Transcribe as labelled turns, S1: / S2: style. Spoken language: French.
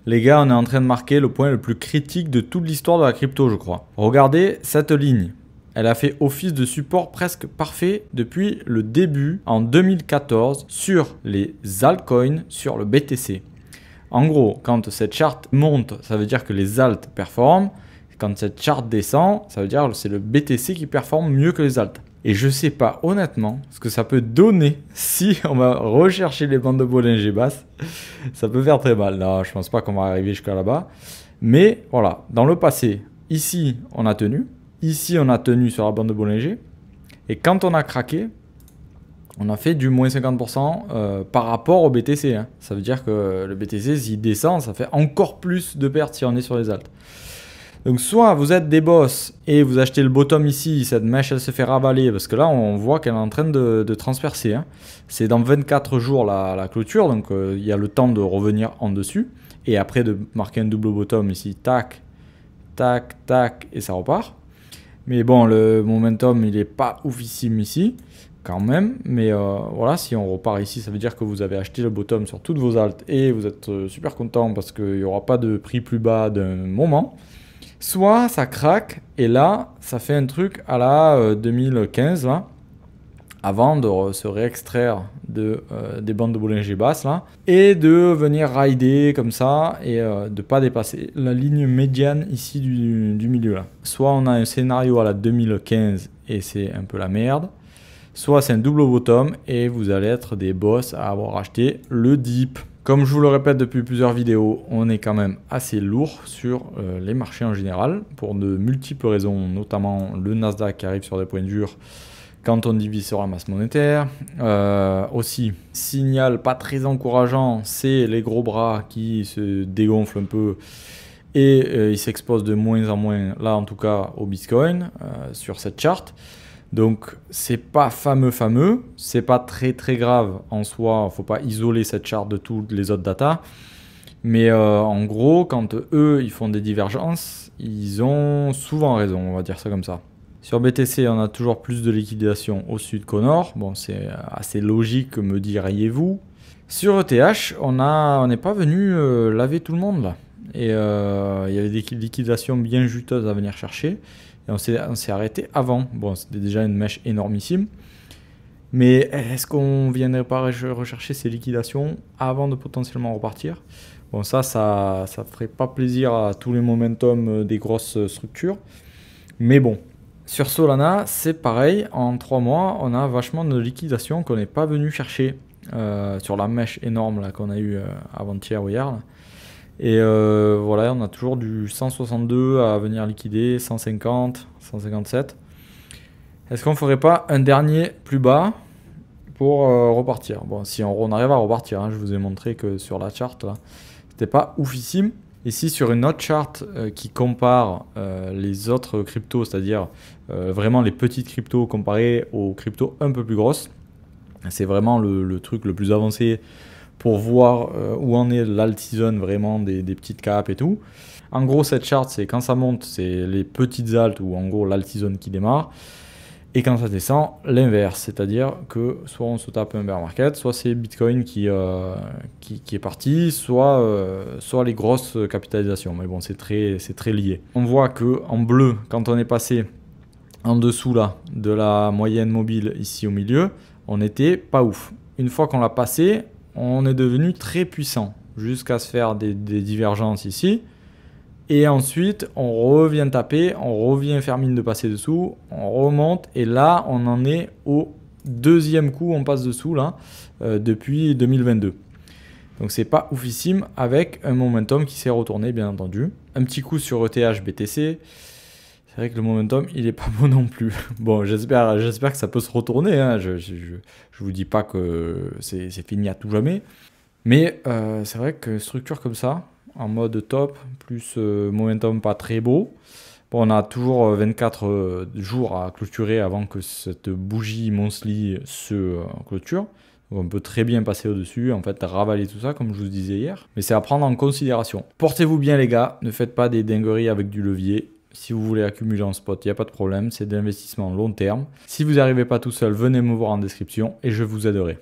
S1: Les gars, on est en train de marquer le point le plus critique de toute l'histoire de la crypto, je crois. Regardez cette ligne. Elle a fait office de support presque parfait depuis le début, en 2014, sur les altcoins, sur le BTC. En gros, quand cette charte monte, ça veut dire que les alts performent. Quand cette charte descend, ça veut dire que c'est le BTC qui performe mieux que les alts. Et je sais pas honnêtement ce que ça peut donner si on va rechercher les bandes de Bollinger Bass. Ça peut faire très mal. Là, je pense pas qu'on va arriver jusqu'à là-bas. Mais voilà, dans le passé, ici on a tenu. Ici on a tenu sur la bande de Bollinger. Et quand on a craqué, on a fait du moins 50% par rapport au BTC. Hein. Ça veut dire que le BTC, s'il descend, ça fait encore plus de pertes si on est sur les alts. Donc soit vous êtes des boss et vous achetez le bottom ici, cette mèche elle se fait ravaler parce que là on voit qu'elle est en train de transpercer. Hein. C'est dans 24 jours la clôture, donc il y a le temps de revenir en dessus. Et après de marquer un double bottom ici, tac, tac, tac, et ça repart. Mais bon, le momentum il est pas oufissime ici, quand même. Mais voilà, si on repart ici, ça veut dire que vous avez acheté le bottom sur toutes vos alts et vous êtes super content parce qu'il n'y aura pas de prix plus bas d'un moment. Soit ça craque et là, ça fait un truc à la 2015 là, avant de se réextraire des bandes de Bollinger Bass là, et de venir rider comme ça et de ne pas dépasser la ligne médiane ici du milieu là. Soit on a un scénario à la 2015 et c'est un peu la merde, soit c'est un double bottom et vous allez être des boss à avoir acheté le dip. Comme je vous le répète depuis plusieurs vidéos, on est quand même assez lourd sur les marchés en général, pour de multiples raisons, notamment le Nasdaq qui arrive sur des points durs quand on divise sur la masse monétaire. Aussi, signal pas très encourageant, c'est les gros bras qui se dégonflent un peu et ils s'exposent de moins en moins, là en tout cas au Bitcoin, sur cette charte. Donc c'est pas fameux, c'est pas très grave en soi, faut pas isoler cette charte de toutes les autres datas. Mais en gros, quand eux ils font des divergences, ils ont souvent raison, on va dire ça comme ça. Sur BTC, on a toujours plus de liquidation au sud qu'au nord. Bon, c'est assez logique, me diriez-vous. Sur ETH, on n'est pas venu laver tout le monde là. Et il y avait des liquidations bien juteuses à venir chercher. Et on s'est arrêté avant. Bon, c'était déjà une mèche énormissime. Mais est-ce qu'on viendrait pas rechercher ces liquidations avant de potentiellement repartir? Bon, ça ferait pas plaisir à tous les momentum des grosses structures. Mais bon, sur Solana, c'est pareil. En 3 mois, on a vachement de liquidations qu'on n'est pas venu chercher sur la mèche énorme là qu'on a eu avant-hier ou hier. Là. Et voilà, on a toujours du 162 à venir liquider, 150, 157. Est-ce qu'on ne ferait pas un dernier plus bas pour repartir? Bon, si on arrive à repartir, hein, je vous ai montré que sur la charte, là, c'était pas oufissime. Ici, sur une autre charte qui compare les autres cryptos, c'est-à-dire vraiment les petites cryptos comparées aux cryptos un peu plus grosses, c'est vraiment le truc le plus avancé pour voir où en est l'alt-season vraiment des petites caps et tout. En gros, cette charte, c'est quand ça monte, c'est les petites alts ou en gros l'alt-season qui démarre. Et quand ça descend, l'inverse, c'est-à-dire que soit on se tape un bear market, soit c'est Bitcoin qui est parti, soit les grosses capitalisations. Mais bon, c'est très lié. On voit que en bleu, quand on est passé en dessous là de la moyenne mobile ici au milieu, on n'était pas ouf. Une fois qu'on l'a passé, on est devenu très puissant jusqu'à se faire des divergences ici. Et ensuite, on revient taper, on revient faire mine de passer dessous, on remonte. Et là, on en est au deuxième coup, on passe dessous là, depuis 2022. Donc, c'est pas oufissime avec un momentum qui s'est retourné, bien entendu. Un petit coup sur ETH BTC. C'est vrai que le momentum, il est pas bon non plus. Bon, j'espère que ça peut se retourner. Hein. Je vous dis pas que c'est fini à tout jamais. Mais c'est vrai que structure comme ça, en mode top, plus momentum pas très beau. Bon, on a toujours 24 jours à clôturer avant que cette bougie monthly se clôture. Donc on peut très bien passer au-dessus, en fait ravaler tout ça comme je vous disais hier. Mais c'est à prendre en considération. Portez-vous bien les gars, ne faites pas des dingueries avec du levier. Si vous voulez accumuler en spot, il n'y a pas de problème, c'est de l'investissement long terme. Si vous n'arrivez pas tout seul, venez me voir en description et je vous aiderai.